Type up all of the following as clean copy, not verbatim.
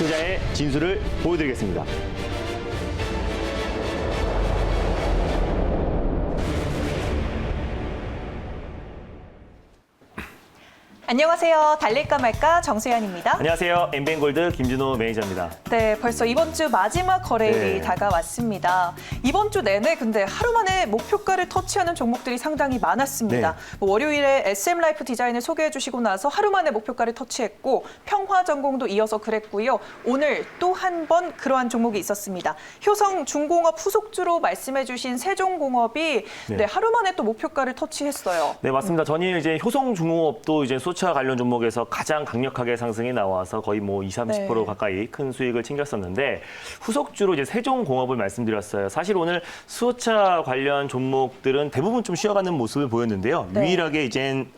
투자의 진수를 보여드리겠습니다. 안녕하세요. 달릴까 말까 정수연입니다. 안녕하세요. 엠뱅골드 김준호 매니저입니다. 네, 벌써 이번 주 마지막 거래일이 다가왔습니다. 이번 주 내내 근데 하루 만에 목표가를 터치하는 종목들이 상당히 많았습니다. 뭐 월요일에 SM라이프 디자인을 소개해 주시고 나서 하루 만에 목표가를 터치했고 평화전공도 이어서 그랬고요. 오늘 또 한 번 그러한 종목이 있었습니다. 효성중공업 후속주로 말씀해 주신 세종공업이 하루 만에 또 목표가를 터치했어요. 네, 맞습니다. 전일 이제 효성중공업도 이제 수차 관련 종목에서 가장 강력하게 상승이 나와서 거의 뭐 20-30% 가까이 큰 수익을 챙겼었는데 후속주로 이제 세종공업을 말씀드렸어요. 사실 오늘 수소차 관련 종목들은 대부분 좀 쉬어가는 모습을 보였는데요. 유일하게 이젠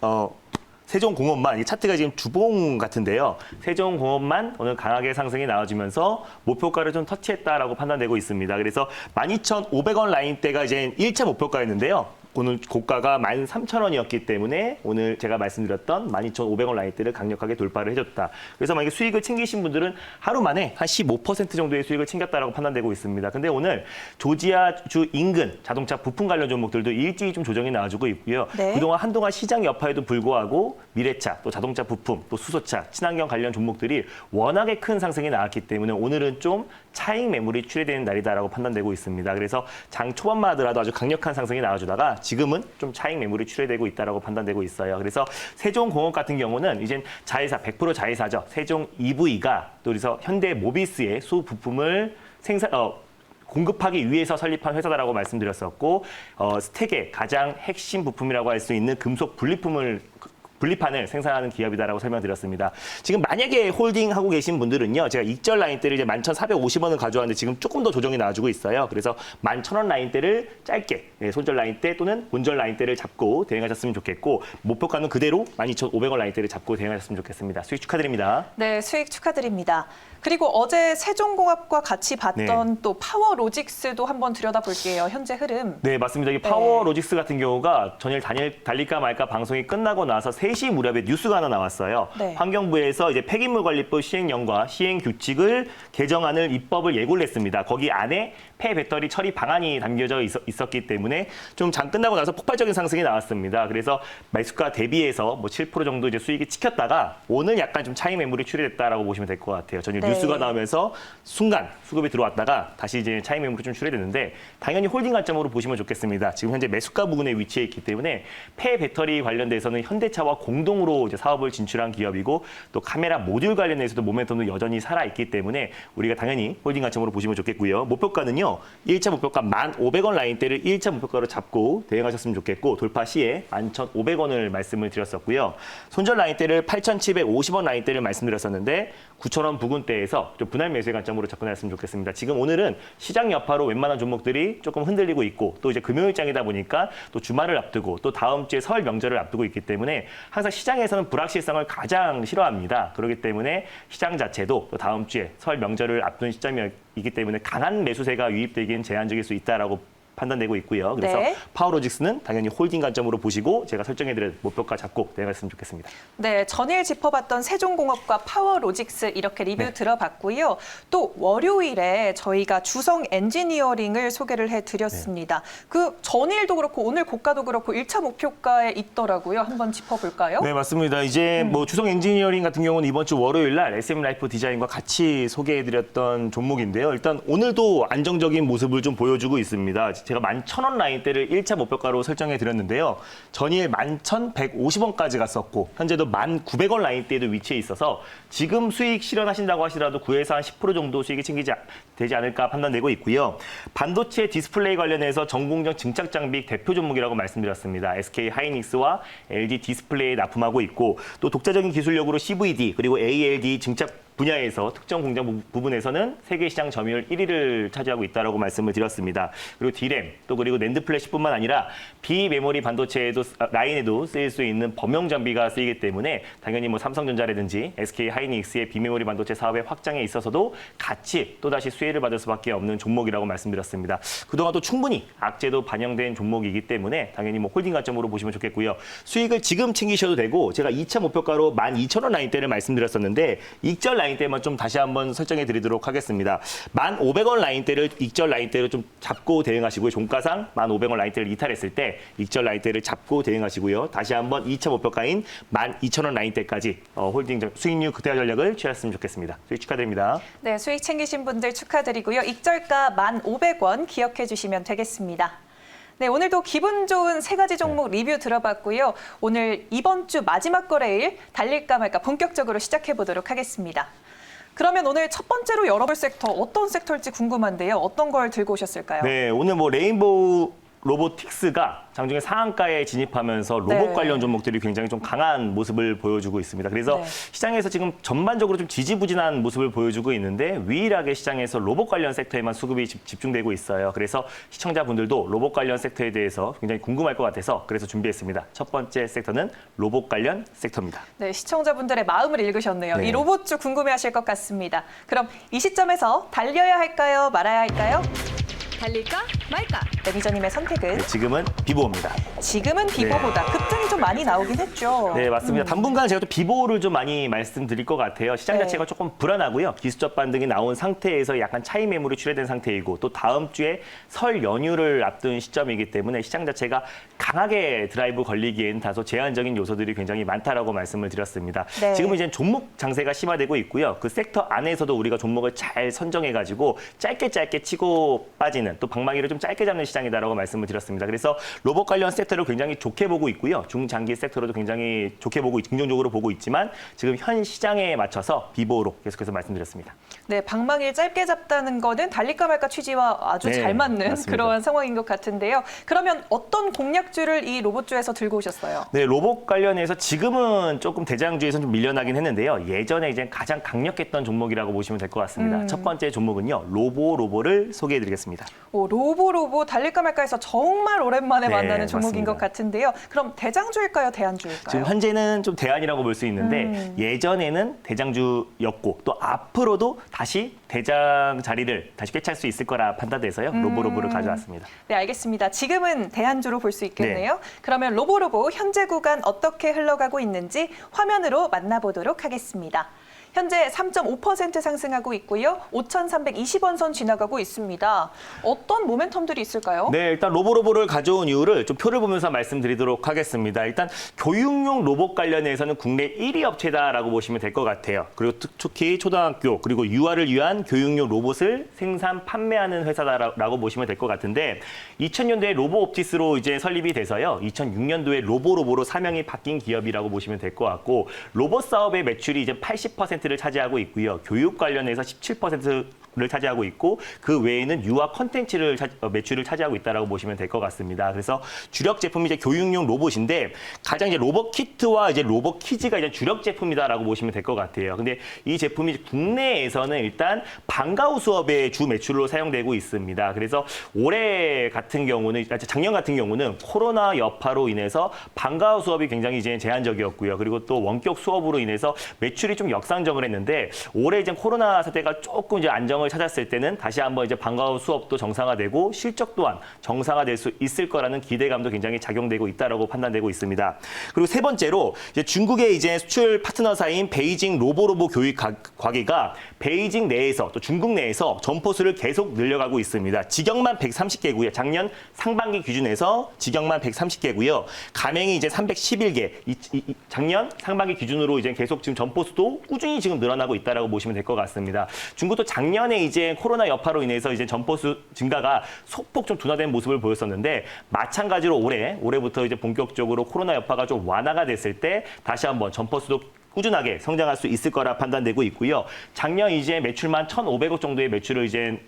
세종공업만, 이 차트가 지금 주봉 같은데요. 세종공업만 오늘 강하게 상승이 나와주면서 목표가를 좀 터치했다라고 판단되고 있습니다. 그래서 12,500원 라인대가 이제 1차 목표가였는데요. 오늘 고가가 13,000원이었기 때문에 오늘 제가 말씀드렸던 12,500원 라인대를 강력하게 돌파를 해줬다. 그래서 만약에 수익을 챙기신 분들은 하루 만에 한 15% 정도의 수익을 챙겼다라고 판단되고 있습니다. 근데 오늘 조지아주 인근 자동차 부품 관련 종목들도 일찍이 좀 조정이 나와주고 있고요. 그동안 한동안 시장 여파에도 불구하고 미래차, 또 자동차 부품, 또 수소차, 친환경 관련 종목들이 워낙에 큰 상승이 나왔기 때문에 오늘은 좀 차익 매물이 출회되는 날이다라고 판단되고 있습니다. 그래서 장 초반만 하더라도 아주 강력한 상승이 나와주다가 지금은 좀 차익 매물이 출회되고 있다라고 판단되고 있어요. 그래서 세종공업 같은 경우는 이젠 자회사, 100% 자회사죠. 세종 EV가 또 그래서 현대 모비스의 수부품을 공급하기 위해서 설립한 회사다라고 말씀드렸었고 스택의 가장 핵심 부품이라고 할 수 있는 금속 분리판을 생산하는 기업이다라고 설명드렸습니다. 지금 만약에 홀딩하고 계신 분들은요, 제가 익절 라인대를 이제 11,450원을 가져왔는데 지금 조금 더 조정이 나와주고 있어요. 그래서 11,000원 라인대를 짧게 손절 라인대 또는 본절 라인대를 잡고 대응하셨으면 좋겠고 목표가는 그대로 12,500원 라인대를 잡고 대응하셨으면 좋겠습니다. 수익 축하드립니다. 네, 수익 축하드립니다. 그리고 어제 세종공업과 같이 봤던 또 파워로직스도 한번 들여다볼게요. 현재 흐름. 네, 맞습니다. 이 파워로직스 같은 경우가 전일 달릴까 말까 방송이 끝나고 나서 3시 무렵에 뉴스가 하나 나왔어요. 환경부에서 이제 폐기물관리법 시행령과 시행규칙을 개정안을 입법을 예고를 했습니다. 거기 안에 폐배터리 처리 방안이 담겨져 있었기 때문에 좀 장 끝나고 나서 폭발적인 상승이 나왔습니다. 그래서 매수가 대비해서 뭐 7% 정도 이제 수익이 찍혔다가 오늘 약간 좀 차익 매물이 출회됐다라고 보시면 될 것 같아요. 전일 뉴스가 나오면서 순간 수급이 들어왔다가 다시 이제 차익 매물이 좀 출회됐는데 당연히 홀딩 관점으로 보시면 좋겠습니다. 지금 현재 매수가 부근에 위치해 있기 때문에 폐배터리 관련돼서는 현대차와 공동으로 이제 사업을 진출한 기업이고 또 카메라 모듈 관련해서도 모멘텀도 여전히 살아있기 때문에 우리가 당연히 홀딩 관점으로 보시면 좋겠고요. 목표가는요. 1차 목표가 1,500원 라인대를 1차 목표가로 잡고 대응하셨으면 좋겠고 돌파 시에 11,500원을 말씀을 드렸었고요. 손절 라인대를 8,750원 라인대를 말씀드렸었는데 9,000원 부근대에서 좀 분할 매수의 관점으로 접근하셨으면 좋겠습니다. 지금 오늘은 시장 여파로 웬만한 종목들이 조금 흔들리고 있고 또 이제 금요일장이다 보니까 또 주말을 앞두고 또 다음 주에 설 명절을 앞두고 있기 때문에 항상 시장에서는 불확실성을 가장 싫어합니다. 그렇기 때문에 시장 자체도 또 다음 주에 설 명절을 앞둔 시점이기 때문에 강한 매수세가 유입되기는 제한적일 수 있다라고 판단되고 있고요. 그래서 파워로직스는 당연히 홀딩 관점으로 보시고 제가 설정해드린 목표가 잡고 대응했으면 좋겠습니다. 네, 전일 짚어봤던 세종공업과 파워로직스 이렇게 리뷰 들어봤고요. 또 월요일에 저희가 주성 엔지니어링을 소개를 해드렸습니다. 그 전일도 그렇고 오늘 고가도 그렇고 1차 목표가에 있더라고요. 한번 짚어볼까요? 네, 맞습니다. 이제 뭐 주성 엔지니어링 같은 경우는 이번 주 월요일 날 SM라이프 디자인과 같이 소개해드렸던 종목인데요. 일단 오늘도 안정적인 모습을 좀 보여주고 있습니다. 제가 11,000원 라인대를 1차 목표가로 설정해 드렸는데요. 전일 11,150원까지 갔었고 현재도 1,900원 라인대에도 위치해 있어서 지금 수익 실현하신다고 하시더라도 9에서 한 10% 정도 수익이 되지 않을까 판단되고 있고요. 반도체 디스플레이 관련해서 전공정 증착 장비 대표 종목이라고 말씀드렸습니다. SK 하이닉스와 LG 디스플레이에 납품하고 있고 또 독자적인 기술력으로 CVD 그리고 ALD 증착 분야에서 특정 공정 부분에서는 세계 시장 점유율 1위를 차지하고 있다라고 말씀을 드렸습니다. 그리고 D램 또 그리고 낸드 플래시뿐만 아니라 비메모리 반도체에도 라인에도 쓰일 수 있는 범용 장비가 쓰이기 때문에 당연히 뭐 삼성전자라든지 SK 하이닉스의 비메모리 반도체 사업의 확장에 있어서도 같이 또다시 수혜를 받을 수밖에 없는 종목이라고 말씀드렸습니다. 그동안 또 충분히 악재도 반영된 종목이기 때문에 당연히 뭐 홀딩 관점으로 보시면 좋겠고요. 수익을 지금 챙기셔도 되고 제가 2차 목표가로 12,000원 라인대를 말씀드렸었는데 익절 라인 라인대만 좀 다시 한번 설정해 드리도록 하겠습니다. 1,500원 라인대를 익절 라인대로 좀 잡고 대응하시고요. 종가상 1,500원 라인대를 이탈했을 때 익절 라인대를 잡고 대응하시고요. 다시 한번 2차 목표가인 12,000원 라인대까지 홀딩 수익률 극대화 전략을 취하셨으면 좋겠습니다. 수익 축하드립니다. 네, 수익 챙기신 분들 축하드리고요. 익절가 1,500원 기억해 주시면 되겠습니다. 네, 오늘도 기분 좋은 세 가지 종목 리뷰 들어봤고요. 오늘 이번 주 마지막 거래일 달릴까 말까 본격적으로 시작해 보도록 하겠습니다. 그러면 오늘 첫 번째로 열어볼 섹터 어떤 섹터일지 궁금한데요. 어떤 걸 들고 오셨을까요? 네, 오늘 뭐 레인보우 로보틱스가 장중에 상한가에 진입하면서 로봇 관련 종목들이 굉장히 좀 강한 모습을 보여주고 있습니다. 그래서 시장에서 지금 전반적으로 좀 지지부진한 모습을 보여주고 있는데 유일하게 시장에서 로봇 관련 섹터에만 수급이 집중되고 있어요. 그래서 시청자분들도 로봇 관련 섹터에 대해서 굉장히 궁금할 것 같아서 그래서 준비했습니다. 첫 번째 섹터는 로봇 관련 섹터입니다. 네, 시청자분들의 마음을 읽으셨네요. 네. 이 로봇주 궁금해하실 것 같습니다. 그럼 이 시점에서 달려야 할까요? 말아야 할까요? 달릴까 말까? 매니저님의 선택은 네, 지금은 비보입니다. 지금은 비보보다 급등이 좀 많이 나오긴 했죠. 네, 맞습니다. 당분간 제가 또 비보를 좀 많이 말씀드릴 것 같아요. 시장 네. 자체가 조금 불안하고요. 기술적 반등이 나온 상태에서 약간 차익 매물이 출회된 상태이고 또 다음 주에 설 연휴를 앞둔 시점이기 때문에 시장 자체가 강하게 드라이브 걸리기엔 다소 제한적인 요소들이 굉장히 많다라고 말씀을 드렸습니다. 네. 지금은 이제 종목 장세가 심화되고 있고요. 그 섹터 안에서도 우리가 종목을 잘 선정해가지고 짧게 치고 빠지는 또 방망이를 좀 짧게 잡는 시장이다라고 말씀을 드렸습니다. 그래서 로봇 관련 섹터를 굉장히 좋게 보고 있고요. 중장기 섹터로도 굉장히 좋게 보고 긍정적으로 보고 있지만 지금 현 시장에 맞춰서 비보로 계속해서 말씀드렸습니다. 네, 방망이를 짧게 잡다는 거는 달릴까 말까 취지와 아주 네, 잘 맞는 맞습니다. 그러한 상황인 것 같은데요. 그러면 어떤 공략주를 이 로봇주에서 들고 오셨어요? 네, 로봇 관련해서 지금은 조금 대장주에서 좀 밀려나긴 했는데요. 예전에 이제 가장 강력했던 종목이라고 보시면 될 것 같습니다. 첫 번째 종목은요, 로보를 소개해드리겠습니다. 오, 로보 달릴까 말까해서 정말 오랜만에 네, 만나는 종목인 맞습니다. 것 같은데요. 그럼 대장주일까요, 대안주일까요? 지금 현재는 좀 대안이라고 볼 수 있는데 예전에는 대장주였고 또 앞으로도 다시 대장 자리를 다시 꿰찰 수 있을 거라 판단돼서요. 로보를 가져왔습니다. 네, 알겠습니다. 지금은 대안주로 볼 수 있겠네요. 그러면 로보 현재 구간 어떻게 흘러가고 있는지 화면으로 만나보도록 하겠습니다. 현재 3.5% 상승하고 있고요. 5,320원 선 지나가고 있습니다. 어떤 모멘텀들이 있을까요? 네, 일단 로보를 가져온 이유를 좀 표를 보면서 말씀드리도록 하겠습니다. 일단 교육용 로봇 관련해서는 국내 1위 업체다라고 보시면 될 것 같아요. 그리고 특히 초등학교 그리고 유아를 위한 교육용 로봇을 생산 판매하는 회사다라고 보시면 될 것 같은데 2000년도에 로보옵티스로 이제 설립이 돼서요. 2006년도에 로보로 사명이 바뀐 기업이라고 보시면 될 것 같고 로봇 사업의 매출이 이제 80%를 차지하고 있고요. 교육 관련해서 17%를 차지하고 있고 그 외에는 유아 콘텐츠를 매출을 차지하고 있다라고 보시면 될 것 같습니다. 그래서 주력 제품이 이제 교육용 로봇인데 가장 이제 로봇 키트와 이제 로봇 키즈가 이제 주력 제품이다라고 보시면 될 것 같아요. 근데 이 제품이 국내에서는 일단 방과후 수업의 주 매출로 사용되고 있습니다. 그래서 올해 같은 경우는 작년 같은 경우는 코로나 여파로 인해서 방과후 수업이 굉장히 이제 제한적이었고요. 그리고 또 원격 수업으로 인해서 매출이 좀 역상정을 했는데 올해 이제 코로나 사태가 조금 이제 안정을 찾았을 때는 다시 한번 이제 방과후 수업도 정상화되고 실적 또한 정상화될 수 있을 거라는 기대감도 굉장히 작용되고 있다라고 판단되고 있습니다. 그리고 세 번째로 이제 중국의 이제 수출 파트너사인 베이징 로보 교육 과기가 베이징 내에서 또 중국 내에서 점포수를 계속 늘려가고 있습니다. 직영만 130개고요. 작년 상반기 기준에서 직영만 130개고요. 가맹이 이제 311개. 작년 상반기 기준으로 이제 계속 지금 점포수도 꾸준히 지금 늘어나고 있다라고 보시면 될 것 같습니다. 중국도 작년에 이제 코로나 여파로 인해서 이제 점포수 증가가 소폭 좀 둔화된 모습을 보였었는데 마찬가지로 올해부터 이제 본격적으로 코로나 여파가 좀 완화가 됐을 때 다시 한번 점포수도 꾸준하게 성장할 수 있을 거라 판단되고 있고요. 작년 이제 매출만 1,500억 정도의 매출을 이제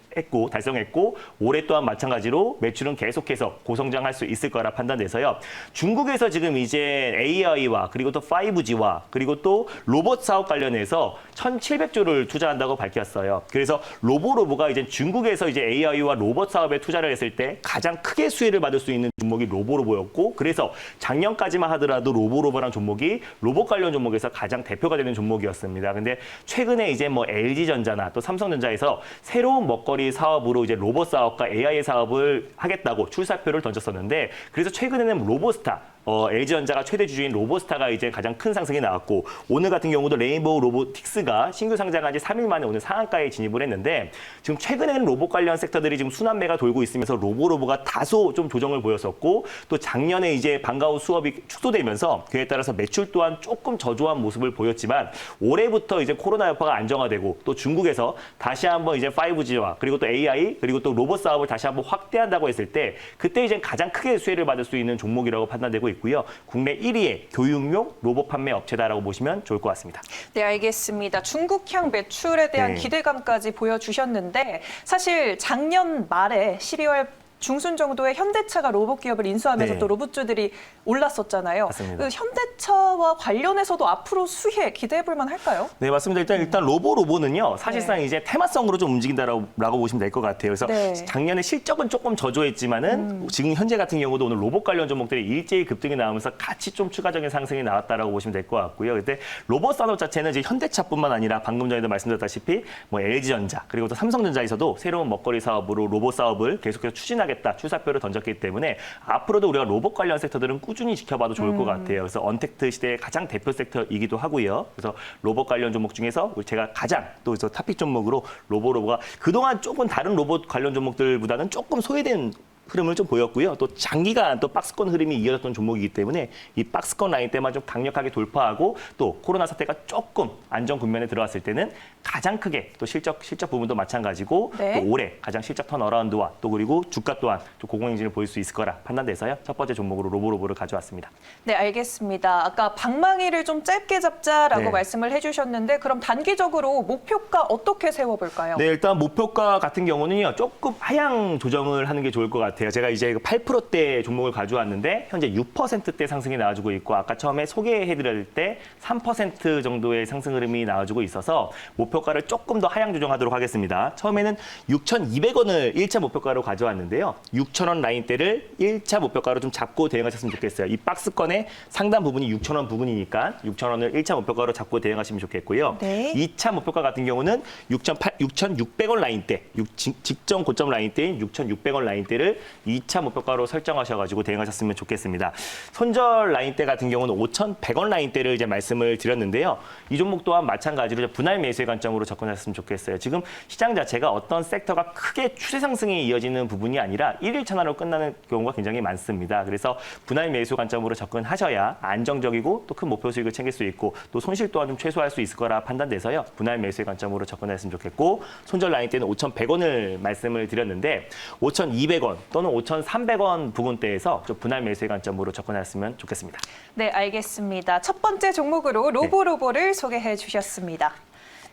달성했고 올해 또한 마찬가지로 매출은 계속해서 고성장할 수 있을 거라 판단돼서요. 중국에서 지금 이제 AI와 그리고 또 5G와 그리고 또 로봇 사업 관련해서 1,700조를 투자한다고 밝혔어요. 그래서 로보가 이제 중국에서 이제 AI와 로봇 사업에 투자를 했을 때 가장 크게 수혜를 받을 수 있는 종목이 로보였고 그래서 작년까지만 하더라도 로보라는 종목이 로봇 관련 종목에서 가장 대표가 되는 종목이었습니다. 근데 최근에 이제 뭐 LG전자나 또 삼성전자에서 새로운 먹거리 사업으로 이제 로봇 사업과 AI 사업을 하겠다고 출사표를 던졌었는데 그래서 최근에는 로보스타 LG전자가 최대 주주인 로보스타가 이제 가장 큰 상승이 나왔고 오늘 같은 경우도 레인보우 로보틱스가 신규 상장한 지 3일 만에 오늘 상한가에 진입을 했는데 지금 최근에는 로봇 관련 섹터들이 지금 순환매가 돌고 있으면서 로보가 다소 좀 조정을 보였었고 또 작년에 이제 방과후 수업이 축소되면서 그에 따라서 매출 또한 조금 저조한 모습을 보였지만 올해부터 이제 코로나 여파가 안정화되고 또 중국에서 다시 한번 이제 5G와 그리고 또 AI 그리고 또 로봇 사업을 다시 한번 확대한다고 했을 때 그때 이제 가장 크게 수혜를 받을 수 있는 종목이라고 판단되고 있고요. 국내 1위의 교육용 로봇 판매 업체다라고 보시면 좋을 것 같습니다. 네, 알겠습니다. 중국향 매출에 대한 네. 기대감까지 보여주셨는데 사실 작년 말에 12월 중순 정도에 현대차가 로봇 기업을 인수하면서 네. 또 로봇주들이 올랐었잖아요. 맞습니다. 그 현대차와 관련해서도 앞으로 수혜 기대해볼 만할까요? 네, 맞습니다. 일단 로보는요, 사실상 네. 이제 테마성으로 좀 움직인다라고 보시면 될 것 같아요. 그래서 네. 작년에 실적은 조금 저조했지만은 지금 현재 같은 경우도 오늘 로봇 관련 종목들이 일제히 급등이 나오면서 같이 좀 추가적인 상승이 나왔다라고 보시면 될 것 같고요. 근데 로봇 산업 자체는 이제 현대차뿐만 아니라 방금 전에도 말씀드렸다시피 뭐 LG전자 그리고 또 삼성전자에서도 새로운 먹거리 사업으로 로봇 사업을 계속해서 추진하겠다 출사표를 던졌기 때문에 앞으로도 우리가 로봇 관련 섹터들은 꾸준히 지켜봐도 좋을 것 같아요. 그래서 언택트 시대의 가장 대표 섹터이기도 하고요. 그래서 로봇 관련 종목 중에서 제가 가장 또 그래서 탑픽 종목으로 로보가 그동안 조금 다른 로봇 관련 종목들보다는 조금 소외된 흐름을 좀 보였고요. 또 장기간 또 박스권 흐름이 이어졌던 종목이기 때문에 이 박스권 라인 때만 좀 강력하게 돌파하고 또 코로나 사태가 조금 안정 국면에 들어왔을 때는 가장 크게 또 실적 부분도 마찬가지고 네. 또 올해 가장 실적 턴어라운드와 또 그리고 주가 또한 좀 고공행진을 보일 수 있을 거라 판단돼서요. 첫 번째 종목으로 로보를 가져왔습니다. 네, 알겠습니다. 아까 방망이를 좀 짧게 잡자라고 네. 말씀을 해주셨는데 그럼 단기적으로 목표가 어떻게 세워볼까요? 네, 일단 목표가 같은 경우는요. 조금 하향 조정을 하는 게 좋을 것 같아요. 제가 이제 8%대 종목을 가져왔는데 현재 6%대 상승이 나와주고 있고 아까 처음에 소개해드릴 때 3% 정도의 상승 흐름이 나와주고 있어서 목표가를 조금 더 하향 조정하도록 하겠습니다. 처음에는 6,200원을 1차 목표가로 가져왔는데요. 6,000원 라인대를 1차 목표가로 좀 잡고 대응하셨으면 좋겠어요. 이 박스권의 상단 부분이 6,000원 부분이니까 6,000원을 1차 목표가로 잡고 대응하시면 좋겠고요. 네. 2차 목표가 같은 경우는 6,600원 라인대, 직전 고점 라인대인 6,600원 라인대를 2차 목표가로 설정하셔가지고 대응하셨으면 좋겠습니다. 손절 라인대 같은 경우는 5,100원 라인대를 이제 말씀을 드렸는데요. 이 종목 또한 마찬가지로 분할 매수의 관점으로 접근하셨으면 좋겠어요. 지금 시장 자체가 어떤 섹터가 크게 추세 상승이 이어지는 부분이 아니라 1일 천하로 끝나는 경우가 굉장히 많습니다. 그래서 분할 매수 관점으로 접근하셔야 안정적이고 또 큰 목표 수익을 챙길 수 있고 또 손실 또한 좀 최소화할 수 있을 거라 판단돼서요. 분할 매수의 관점으로 접근했으면 좋겠고 손절 라인대는 5,100원을 말씀을 드렸는데 5,200원 또는 5,300원 부근대에서 좀 분할 매수의 관점으로 접근했으면 좋겠습니다. 네, 알겠습니다. 첫 번째 종목으로 로보를 소개해 주셨습니다.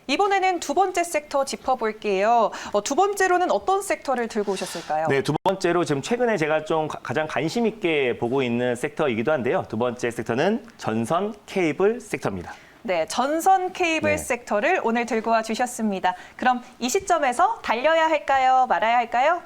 이번에는 두 번째 섹터 짚어볼게요. 두 번째로는 어떤 섹터를 들고 오셨을까요? 네, 두 번째로 지금 최근에 제가 좀 가장 관심 있게 보고 있는 섹터이기도 한데요. 두 번째 섹터는 전선 케이블 섹터입니다. 네, 전선 케이블 네. 섹터를 오늘 들고 와 주셨습니다. 그럼 이 시점에서 달려야 할까요? 말아야 할까요?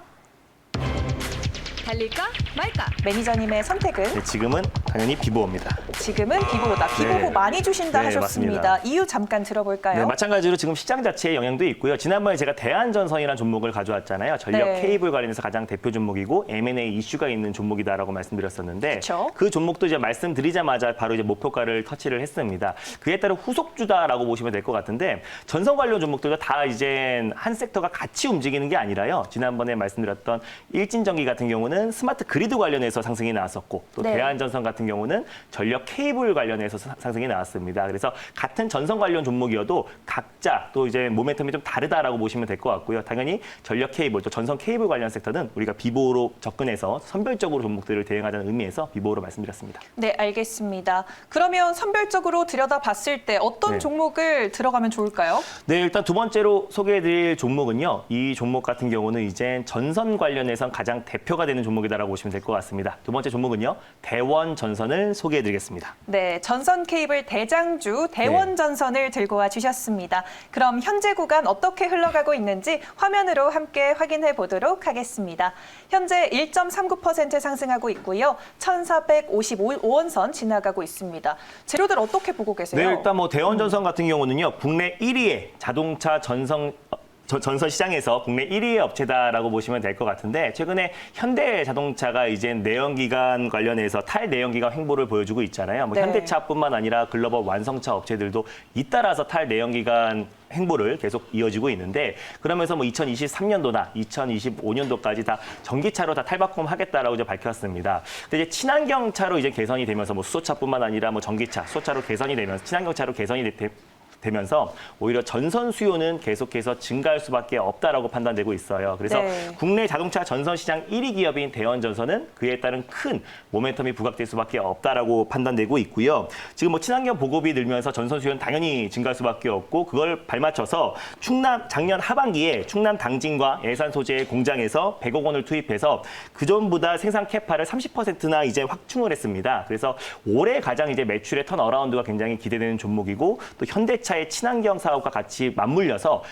달릴까 말까? 매니저님의 선택은? 네, 지금은 당연히 비보입니다. 지금은 비보다. 비보고 네. 많이 주신다 네, 하셨습니다. 맞습니다. 이유 잠깐 들어볼까요? 네, 마찬가지로 지금 시장 자체의 영향도 있고요. 지난번에 제가 대한전선이라는 종목을 가져왔잖아요. 전력 네. 케이블 관련해서 가장 대표 종목이고 M&A 이슈가 있는 종목이다라고 말씀드렸었는데 그쵸. 그 종목도 이제 말씀드리자마자 바로 이제 목표가를 터치를 했습니다. 그에 따른 후속주다라고 보시면 될 것 같은데 전선 관련 종목들도 다 이제 한 섹터가 같이 움직이는 게 아니라요. 지난번에 말씀드렸던 일진전기 같은 경우는 스마트 그리드 관련해서 상승이 나왔었고 또 네. 대한전선 같은 경우는 전력 케이블 관련해서 상승이 나왔습니다. 그래서 같은 전선 관련 종목이어도 각자 또 이제 모멘텀이 좀 다르다라고 보시면 될 것 같고요. 당연히 전력 케이블 또 전선 케이블 관련 섹터는 우리가 비보로 접근해서 선별적으로 종목들을 대응하자는 의미에서 비보로 말씀드렸습니다. 네, 알겠습니다. 그러면 선별적으로 들여다봤을 때 어떤 네. 종목을 들어가면 좋을까요? 네, 일단 두 번째로 소개해드릴 종목은요. 이 종목 같은 경우는 이제 전선 관련해서 가장 대표가 되는 종목이다라고 보시면 될 것 같습니다. 두 번째 종목은요. 대원전선을 소개해드리겠습니다. 네, 전선 케이블 대장주 대원전선을 들고 와 주셨습니다. 그럼 현재 구간 어떻게 흘러가고 있는지 화면으로 함께 확인해 보도록 하겠습니다. 현재 1.39% 상승하고 있고요. 1,455원선 지나가고 있습니다. 재료들 어떻게 보고 계세요? 네, 일단 뭐 대원전선 같은 경우는요. 국내 1위의 자동차 전선 전선 시장에서 국내 1위의 업체다라고 보시면 될 것 같은데 최근에 현대자동차가 이제 내연기관 관련해서 탈내연기관 횡보를 보여주고 있잖아요. 뭐 네. 현대차뿐만 아니라 글로벌 완성차 업체들도 잇따라서 탈내연기관 행보를 계속 이어지고 있는데 그러면서 뭐 2023년도나 2025년도까지 다 전기차로 다 탈바꿈하겠다라고 이제 밝혔습니다. 근데 이제 친환경차로 이제 개선이 되면서 뭐 수소차뿐만 아니라 뭐 전기차, 수소차로 개선이 되면서 친환경차로 개선이 되면서 오히려 전선 수요는 계속해서 증가할 수밖에 없다라고 판단되고 있어요. 그래서 네. 국내 자동차 전선 시장 1위 기업인 대원전선은 그에 따른 큰 모멘텀이 부각될 수밖에 없다라고 판단되고 있고요. 지금 뭐 친환경 보급이 늘면서 전선 수요는 당연히 증가할 수밖에 없고 그걸 발맞춰서 작년 하반기에 충남 당진과 예산 소재의 공장에서 100억 원을 투입해서 그전보다 생산 캐파를 30%나 이제 확충을 했습니다. 그래서 올해 가장 이제 매출의 턴어라운드가 굉장히 기대되는 종목이고 또 현대차의 친환경 사업과 같이 맞물려서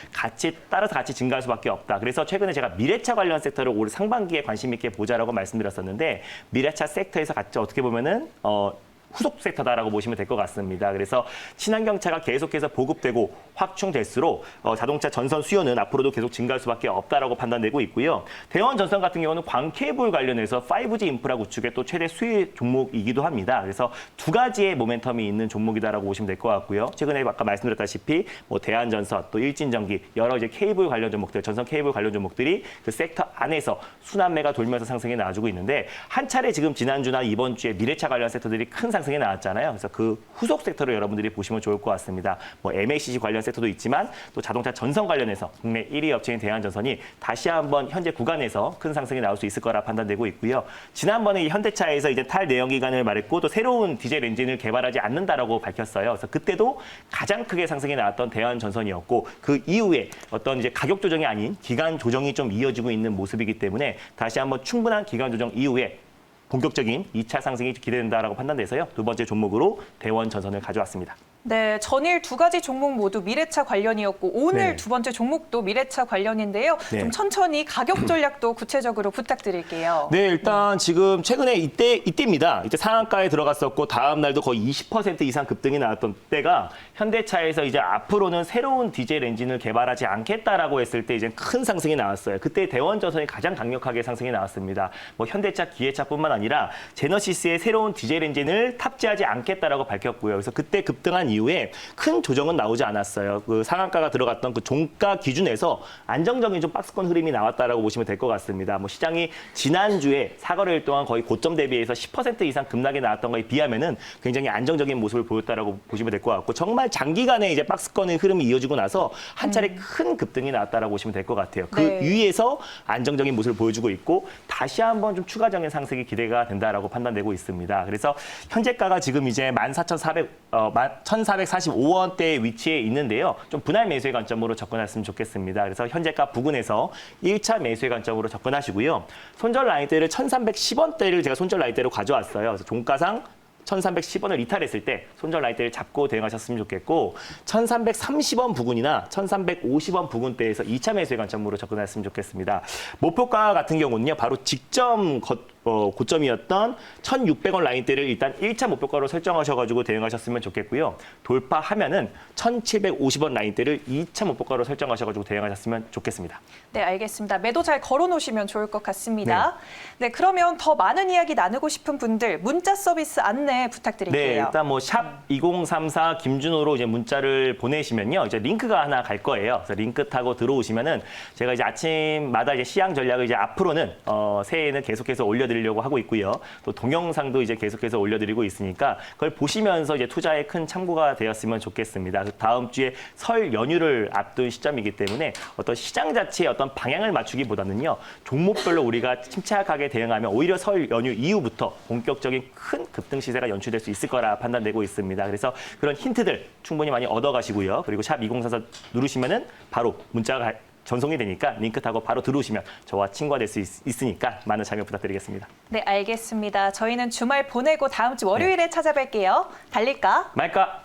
따라서 같이 증가할 수밖에 없다. 그래서 최근에 제가 미래차 관련 섹터를 올 상반기에 관심 있게 보자라고 말씀드렸었는데 미래차 섹터에서 같이 어떻게 보면은 후속 섹터다라고 보시면 될 것 같습니다. 그래서 친환경차가 계속해서 보급되고 확충될수록 자동차 전선 수요는 앞으로도 계속 증가할 수밖에 없다라고 판단되고 있고요. 대원전선 같은 경우는 광케이블 관련해서 5G 인프라 구축의 또 최대 수혜 종목이기도 합니다. 그래서 두 가지의 모멘텀이 있는 종목이다라고 보시면 될 것 같고요. 최근에 아까 말씀드렸다시피 뭐 대한전선 또 일진전기 여러 이제 케이블 관련 종목들, 전선 케이블 관련 종목들이 그 섹터 안에서 순환매가 돌면서 상승이 나와주고 있는데 한 차례 지금 지난주나 이번 주에 미래차 관련 섹터들이 큰 상승이 나왔잖아요. 그래서 그 후속 섹터를 여러분들이 보시면 좋을 것 같습니다. 뭐 MACC 관련 섹터도 있지만 또 자동차 전선 관련해서 국내 1위 업체인 대한전선이 다시 한번 현재 구간에서 큰 상승이 나올 수 있을 거라 판단되고 있고요. 지난번에 현대차에서 이제 탈내연기관을 말했고 또 새로운 디젤 엔진을 개발하지 않는다라고 밝혔어요. 그래서 그때도 가장 크게 상승이 나왔던 대한전선이었고 그 이후에 어떤 이제 가격 조정이 아닌 기간 조정이 좀 이어지고 있는 모습이기 때문에 다시 한번 충분한 기간 조정 이후에 본격적인 2차 상승이 기대된다라고 판단돼서요. 두 번째 종목으로 대원전선을 가져왔습니다. 네, 전일 두 가지 종목 모두 미래차 관련이었고 오늘 네. 두 번째 종목도 미래차 관련인데요. 네. 좀 천천히 가격 전략도 구체적으로 부탁드릴게요. 네, 일단 지금 최근에 이때입니다. 이때 상한가에 들어갔었고 다음 날도 거의 20% 이상 급등이 나왔던 때가 현대차에서 이제 앞으로는 새로운 디젤 엔진을 개발하지 않겠다라고 했을 때 이제 큰 상승이 나왔어요. 그때 대원전선이 가장 강력하게 상승이 나왔습니다. 뭐 현대차, 기아차뿐만 아니라 제너시스의 새로운 디젤 엔진을 탑재하지 않겠다라고 밝혔고요. 그래서 그때 급등한 이후에 큰 조정은 나오지 않았어요. 그 상한가가 들어갔던 그 종가 기준에서 안정적인 좀 박스권 흐름이 나왔다라고 보시면 될 것 같습니다. 뭐 시장이 지난주에 사거래일 동안 거의 고점 대비해서 10% 이상 급락이 나왔던 거에 비하면은 굉장히 안정적인 모습을 보였다라고 보시면 될 것 같고 정말 장기간에 이제 박스권의 흐름이 이어지고 나서 한 차례 큰 급등이 나왔다라고 보시면 될 것 같아요. 그 네. 위에서 안정적인 모습을 보여주고 있고 다시 한번 좀 추가적인 상승이 기대가 된다라고 판단되고 있습니다. 그래서 현재가가 지금 이제 1445원대에 위치해 있는데요. 좀 분할 매수의 관점으로 접근했으면 좋겠습니다. 그래서 현재가 부근에서 1차 매수의 관점으로 접근하시고요. 손절 라인대를 1310원대를 제가 손절 라인대로 가져왔어요. 그래서 종가상 1310원을 이탈했을 때 손절 라인대를 잡고 대응하셨으면 좋겠고 1330원 부근이나 1350원 부근대에서 2차 매수의 관점으로 접근했으면 좋겠습니다. 목표가 같은 경우는요. 바로 직전 고점이었던 1,600원 라인대를 일단 1차 목표가로 설정하셔가지고 대응하셨으면 좋겠고요. 돌파하면은 1,750원 라인대를 2차 목표가로 설정하셔가지고 대응하셨으면 좋겠습니다. 네, 알겠습니다. 매도 잘 걸어놓으시면 좋을 것 같습니다. 네, 그러면 더 많은 이야기 나누고 싶은 분들 문자 서비스 안내 부탁드릴게요. 네, 일단 뭐 샵 2034 김준호로 이제 문자를 보내시면요. 이제 링크가 하나 갈 거예요. 그래서 링크 타고 들어오시면은 제가 이제 아침마다 이제 시향 전략을 이제 앞으로는 새해에는 계속해서 올려드리려고 하고 있고요. 또 동영상도 이제 계속해서 올려드리고 있으니까 그걸 보시면서 이제 투자에 큰 참고가 되었으면 좋겠습니다. 다음 주에 설 연휴를 앞둔 시점이기 때문에 어떤 시장 자체의 어떤 방향을 맞추기보다는요. 종목별로 우리가 침착하게 대응하면 오히려 설 연휴 이후부터 본격적인 큰 급등 시세가 연출될 수 있을 거라 판단되고 있습니다. 그래서 그런 힌트들 충분히 많이 얻어가시고요. 그리고 샵 2044 누르시면은 바로 문자가 전송이 되니까 링크 타고 바로 들어오시면 저와 친구가 될 수 있으니까 많은 참여 부탁드리겠습니다. 네, 알겠습니다. 저희는 주말 보내고 다음 주 월요일에 찾아뵐게요. 달릴까? 말까?